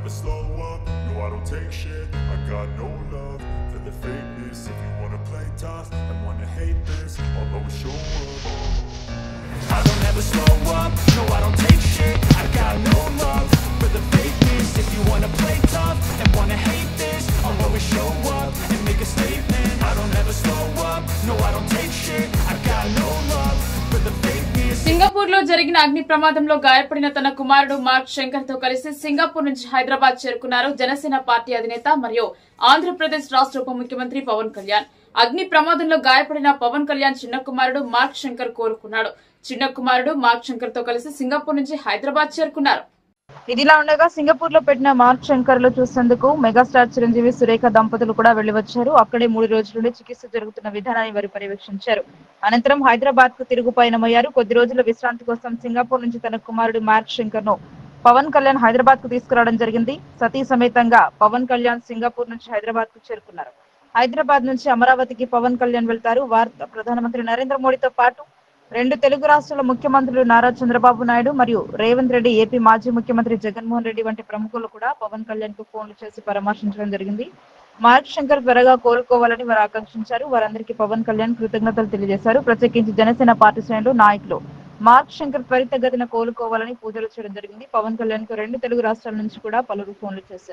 never slow up, no I don't take shit. I got no love for the fakeness. If you wanna play tough and wanna hate this, I'll always show up. I don't ever slow up, no I don't take shit. I got no love for the fakeness. If you wanna play tough and wanna hate this, I'll always show up and make a statement. I don't ever slow up, no I don't take shit. I got no love for the fakeness. Singapore లో జరిగిన అగ్ని ప్రమాదంలో గాయపడిన తన కుమారుడు mark Shankar తో కలిసి Singapore నుంచి హైదరాబాద్ చేరుకున్నారు జనసేన పార్టీ అధినేత మరియు ఆంధ్రప్రదేశ్ రాష్ట్ర ఉప ముఖ్యమంత్రి పవన్ కళ్యాణ్. అగ్ని ప్రమాదంలో గాయపడిన పవన్ కళ్యాణ్ చిన్న కుమారుడు మార్క్ శంకర్ కోలుకున్నాడు. చిన్న కుమారుడు మార్క్ శంకర్ తో కలిసి సింగపూర్ నుంచి హైదరాబాద్ చేరుకున్నారు. ఇదిలా ఉండగా సింగపూర్ లో పెట్టిన మార్క్ శంకర్ లో చూసేందుకు మెగాస్టార్ చిరంజీవి సురేఖ దంపతులు కూడా వెళ్లి వచ్చారు. అక్కడే 3 రోజుల నుండి చికిత్స జరుగుతున్న విధానాన్ని వారు పర్యవేక్షించారు. అనంతరం హైదరాబాద్ కు తిరుగు పయనమయ్యారు. కొద్ది రోజుల విశ్రాంతి కోసం సింగపూర్ నుంచి తన కుమారుడు మార్క్ శంకర్ ను పవన్ కళ్యాణ్ హైదరాబాద్ కు తీసుకురావడం జరిగింది. సతీ సమేతంగా పవన్ కళ్యాణ్ సింగపూర్ నుంచి హైదరాబాద్ కు చేరుకున్నారు. హైదరాబాద్ నుంచి అమరావతికి పవన్ కళ్యాణ్ వెళ్తారు. వార్త ప్రధానమంత్రి నరేంద్ర మోడీతో పాటు 2 తెలుగు రాష్ట్రాల ముఖ్యమంత్రులు నారా చంద్రబాబు నాయుడు మరియు రేవంత్ రెడ్డి, ఏపీ మాజీ ముఖ్యమంత్రి జగన్మోహన్ రెడ్డి వంటి ప్రముఖులు కూడా పవన్ కళ్యాణ్ కు ఫోన్లు చేసి పరామర్శించడం జరిగింది. మార్క్ శంకర్ త్వరగా కోలుకోవాలని వారు ఆకాంక్షించారు. వారందరికీ పవన్ కళ్యాణ్ కృతజ్ఞతలు తెలియజేశారు. ప్రత్యేకించి జనసేన పార్టీ శ్రేణులు, నాయకులు మార్క్ శంకర్ త్వరితగతిన కోలుకోవాలని పూజలు చేయడం జరిగింది. పవన్ కళ్యాణ్ కు 2 తెలుగు రాష్ట్రాల నుంచి కూడా పలువురు ఫోన్లు చేశారు.